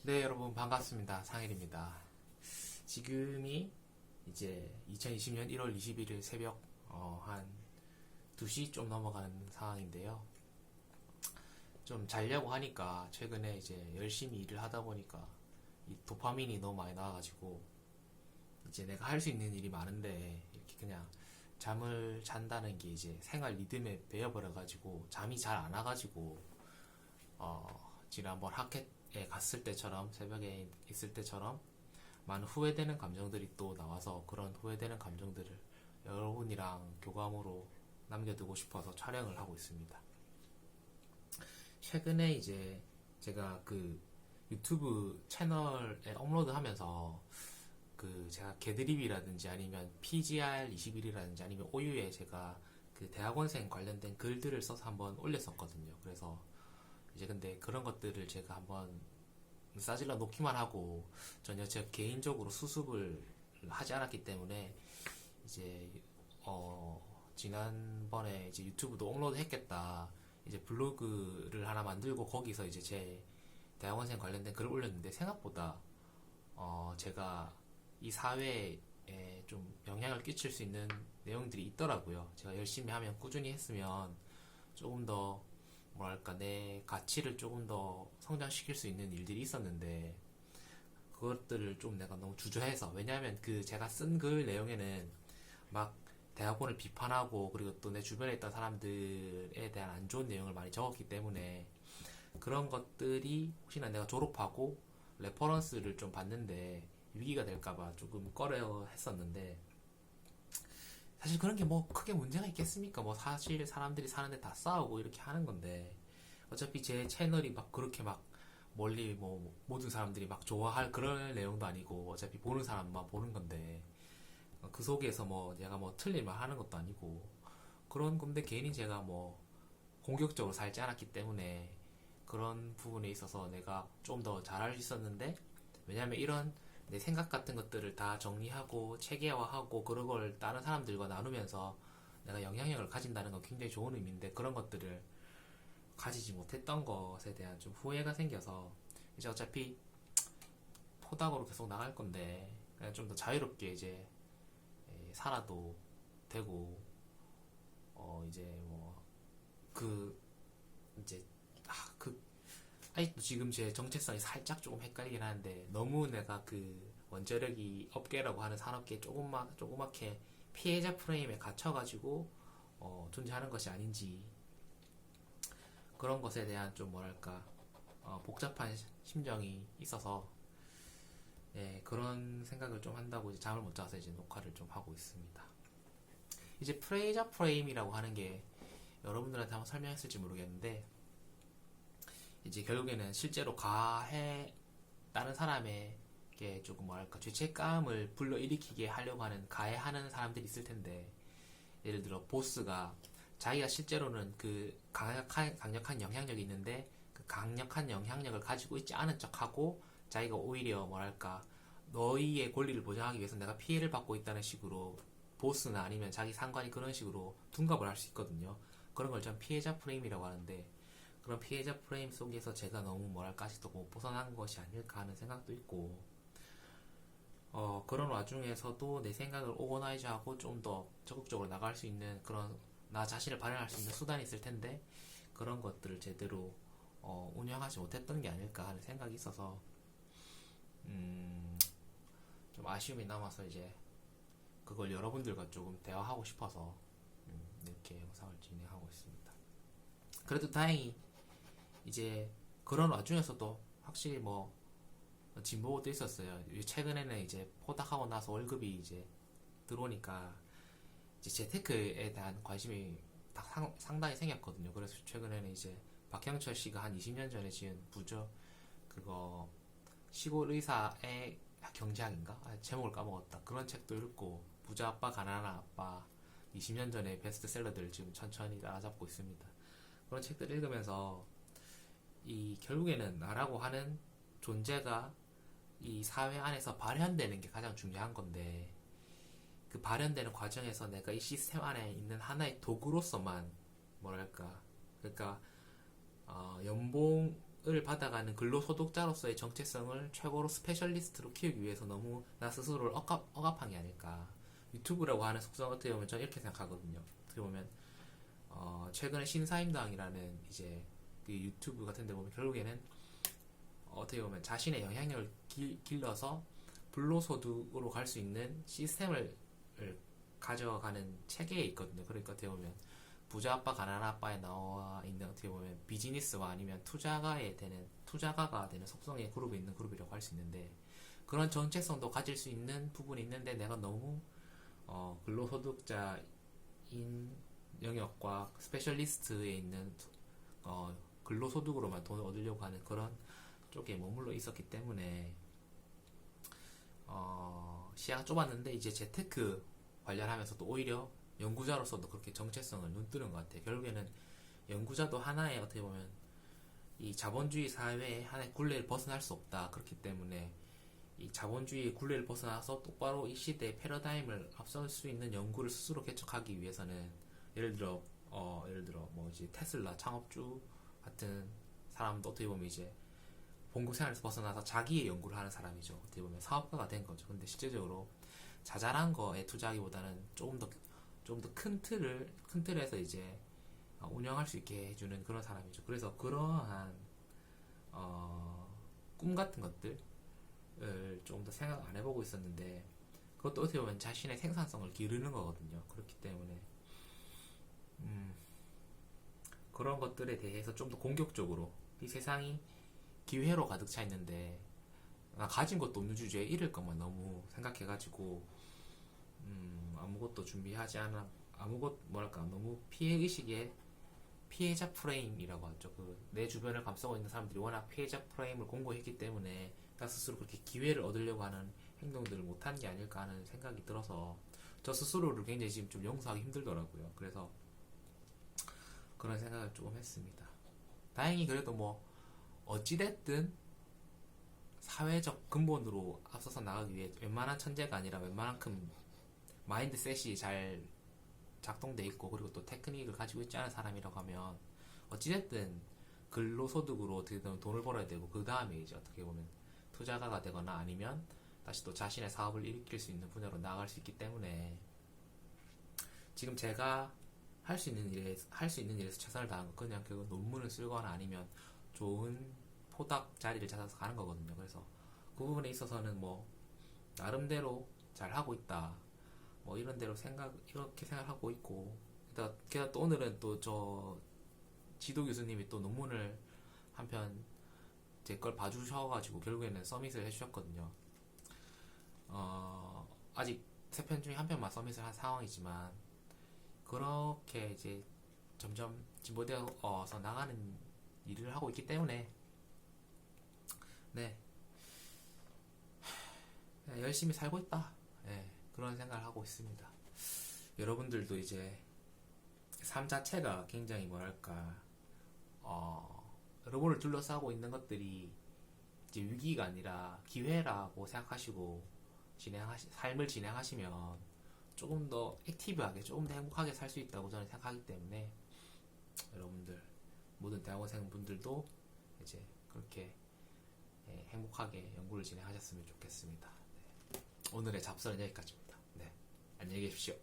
네, 여러분 반갑습니다. 상일입니다. 지금이 이제 2020년 1월 21일 새벽 한 2시 좀 넘어가는 상황인데요. 좀 자려고 하니까 최근에 이제 열심히 일을 하다 보니까 이 도파민이 너무 많이 나와가지고 이제 내가 할 수 있는 일이 많은데 이렇게 그냥 잠을 잔다는 게 이제 생활 리듬에 배어버려가지고 잠이 잘 안 와가지고 지난번 하켓에 갔을 때처럼 새벽에 있을 때처럼 많은 후회되는 감정들이 또 나와서 그런 후회되는 감정들을 여러분이랑 교감으로 남겨두고 싶어서 촬영을 하고 있습니다. 최근에 이제 제가 그 유튜브 채널에 업로드 하면서 그 제가 개드립이라든지 아니면 PGR21이라든지 아니면 OU에 제가 그 대학원생 관련된 글들을 써서 한번 올렸었거든요. 그래서 이제 근데 그런 것들을 제가 한번 싸질러 놓기만 하고 전혀 제가 개인적으로 수습을 하지 않았기 때문에 이제 지난번에 이제 유튜브도 업로드 했겠다 이제 블로그를 하나 만들고 거기서 이제 제 대학원생 관련된 글을 올렸는데 생각보다 제가 이 사회에 좀 영향을 끼칠 수 있는 내용들이 있더라고요. 제가 열심히 하면 꾸준히 했으면 조금 더 뭐랄까 내 가치를 조금 더 성장시킬 수 있는 일들이 있었는데 그것들을 좀 내가 너무 주저해서 왜냐하면 그 제가 쓴 글 내용에는 막 대학원을 비판하고 그리고 또 내 주변에 있던 사람들에 대한 안 좋은 내용을 많이 적었기 때문에 그런 것들이 혹시나 내가 졸업하고 레퍼런스를 좀 받는데 위기가 될까봐 조금 꺼려 했었는데 사실 그런 게 뭐 크게 문제가 있겠습니까? 뭐 사실 사람들이 사는데 다 싸우고 이렇게 하는 건데 어차피 제 채널이 막 그렇게 막 멀리 뭐 모든 사람들이 막 좋아할 그런 내용도 아니고 어차피 보는 사람만 보는 건데 그 속에서 뭐 내가 뭐 틀린 말 하는 것도 아니고 그런 건데 괜히 제가 뭐 공격적으로 살지 않았기 때문에 그런 부분에 있어서 내가 좀 더 잘할 수 있었는데 왜냐면 이런 내 생각 같은 것들을 다 정리하고 체계화하고 그런 걸 다른 사람들과 나누면서 내가 영향력을 가진다는 건 굉장히 좋은 의미인데 그런 것들을 가지지 못했던 것에 대한 좀 후회가 생겨서 이제 어차피 포닥으로 계속 나갈 건데 그냥 좀 더 자유롭게 이제 살아도 되고 이제 뭐 그 이제 그 아직도 지금 제 정체성이 살짝 조금 헷갈리긴 하는데 너무 내가 그 원자력이 업계라고 하는 산업계 조그맣게 피해자 프레임에 갇혀가지고 존재하는 것이 아닌지 그런 것에 대한 좀 뭐랄까 복잡한 심정이 있어서 그런 생각을 좀 한다고 이제 잠을 못 자서 이제 녹화를 좀 하고 있습니다. 이제 피해자 프레임이라고 하는 게 여러분들한테 한번 설명했을지 모르겠는데 이제 결국에는 실제로 다른 사람에게 조금 뭐랄까 죄책감을 불러일으키게 하려고 하는 가해하는 사람들이 있을 텐데 예를 들어 보스가 자기가 실제로는 그 강력한 영향력이 있는데 그 강력한 영향력을 가지고 있지 않은 척하고 자기가 오히려 뭐랄까 너희의 권리를 보장하기 위해서 내가 피해를 받고 있다는 식으로 보스나 아니면 자기 상관이 그런 식으로 둔갑을 할 수 있거든요. 그런 걸 전 피해자 프레임이라고 하는데 그런 피해자 프레임 속에서 제가 너무 뭐랄까 아직도 못 벗어난 것이 아닐까 하는 생각도 있고 그런 와중에서도 내 생각을 오거나이즈하고 좀 더 적극적으로 나갈 수 있는 그런 나 자신을 발현할 수 있는 수단이 있을 텐데 그런 것들을 제대로 운영하지 못했던 게 아닐까 하는 생각이 있어서 좀 아쉬움이 남아서 이제 그걸 여러분들과 조금 대화하고 싶어서 이렇게 영상을 진행하고 있습니다. 그래도 다행히 이제 그런 와중에서도 확실히 뭐 진보도 있었어요. 최근에는 이제 포닥하고 나서 월급이 이제 들어오니까 이제 재테크에 대한 관심이 상당히 생겼거든요. 그래서 최근에는 이제 박형철 씨가 한 20년 전에 지은 부저 그거 시골 의사의 경제학인가? 제목을 까먹었다. 그런 책도 읽고 부자 아빠 가난한 아빠 20년 전에 베스트셀러들 지금 천천히 따라잡고 있습니다. 그런 책들 읽으면서 이 결국에는 나라고 하는 존재가 이 사회 안에서 발현되는 게 가장 중요한 건데 그 발현되는 과정에서 내가 이 시스템 안에 있는 하나의 도구로서만 뭐랄까 그러니까 연봉을 받아가는 근로소득자로서의 정체성을 최고로 스페셜리스트로 키우기 위해서 너무 나 스스로를 억압한 게 아닐까. 유튜브라고 하는 속성 어떻게 보면 저는 이렇게 생각하거든요. 어떻게 보면 최근에 신사임당이라는 이제 그 유튜브 같은 데 보면 결국에는 어떻게 보면 자신의 영향력을 길러서 불로소득으로 갈 수 있는 시스템을 가져가는 체계에 있거든요. 그러니까 어떻게 보면 부자 아빠 가난한 아빠에 나와 있는 어떻게 보면 비즈니스와 아니면 투자가가 되는 속성의 그룹에 있는 그룹이라고 할 수 있는데, 그런 정체성도 가질 수 있는 부분이 있는데 내가 너무 근로소득자인 영역과 스페셜리스트에 있는 근로소득으로만 돈을 얻으려고 하는 그런 쪽에 머물러 있었기 때문에 시야가 좁았는데, 이제 재테크 관련하면서도 오히려 연구자로서도 그렇게 정체성을 눈뜨는 것 같아요. 결국에는 연구자도 하나의 어떻게 보면 이 자본주의 사회의 하나의 굴레를 벗어날 수 없다. 그렇기 때문에 이 자본주의의 굴레를 벗어나서 똑바로 이 시대의 패러다임을 앞설 수 있는 연구를 스스로 개척하기 위해서는, 예를 들어 뭐 이제 테슬라 창업주 같은 사람도 어떻게 보면 이제 본국 생활에서 벗어나서 자기의 연구를 하는 사람이죠. 어떻게 보면 사업가가 된 거죠. 근데 실제적으로 자잘한 거에 투자하기보다는 조금 더 큰 틀에서 이제 운영할 수 있게 해주는 그런 사람이죠. 그래서 그러한 꿈 같은 것들을 조금 더 생각 안 해보고 있었는데, 그것도 어떻게 보면 자신의 생산성을 기르는 거거든요. 그렇기 때문에 그런 것들에 대해서 좀 더 공격적으로, 이 세상이 기회로 가득 차 있는데 나 가진 것도 없는 주제에 잃을 것만 너무 생각해가지고 아무것도 준비하지 않아, 너무 피해의식에 피해자 프레임이라고 하죠. 내 주변을 감싸고 있는 사람들이 워낙 피해자 프레임을 공고히 했기 때문에 나 스스로 그렇게 기회를 얻으려고 하는 행동들을 못한 게 아닐까 하는 생각이 들어서 저 스스로를 굉장히 지금 좀 용서하기 힘들더라고요. 그래서 그런 생각을 조금 했습니다. 다행히 그래도 뭐 어찌됐든 사회적 근본으로 앞서서 나가기 위해 웬만한 천재가 아니라 웬만한큼 마인드셋이 잘 작동돼 있고, 그리고 또 테크닉을 가지고 있지 않은 사람이라고 하면 어찌됐든 근로소득으로 어떻게든 돈을 벌어야 되고, 그 다음에 이제 어떻게 보면 투자가가 되거나 아니면 다시 또 자신의 사업을 일으킬 수 있는 분야로 나아갈 수 있기 때문에, 지금 제가 할 수 있는 일에서 최선을 다한 거, 그냥 그 논문을 쓰거나 아니면 좋은 포닥 자리를 찾아서 가는 거거든요. 그래서 그 부분에 있어서는 뭐 나름대로 잘 하고 있다, 뭐 이렇게 생각하고 있고, 게다가 또 오늘은 또 저 지도 교수님이 또 논문을 한 편 제 걸 봐주셔가지고 결국에는 서밋을 해주셨거든요. 아직 3편 중에 한 편만 서밋을 한 상황이지만, 그렇게 이제 점점 진보되어서 나가는 일을 하고 있기 때문에, 네, 열심히 살고 있다, 네, 그런 생각을 하고 있습니다. 여러분들도 이제 삶 자체가 굉장히 뭐랄까, 여러분을 둘러싸고 있는 것들이 이제 위기가 아니라 기회라고 생각하시고 삶을 진행하시면 조금 더 액티브하게, 조금 더 행복하게 살 수 있다고 저는 생각하기 때문에, 여러분들 모든 대학원생분들도 이제 그렇게 행복하게 연구를 진행하셨으면 좋겠습니다. 네. 오늘의 잡설은 여기까지입니다. 네, 안녕히 계십시오.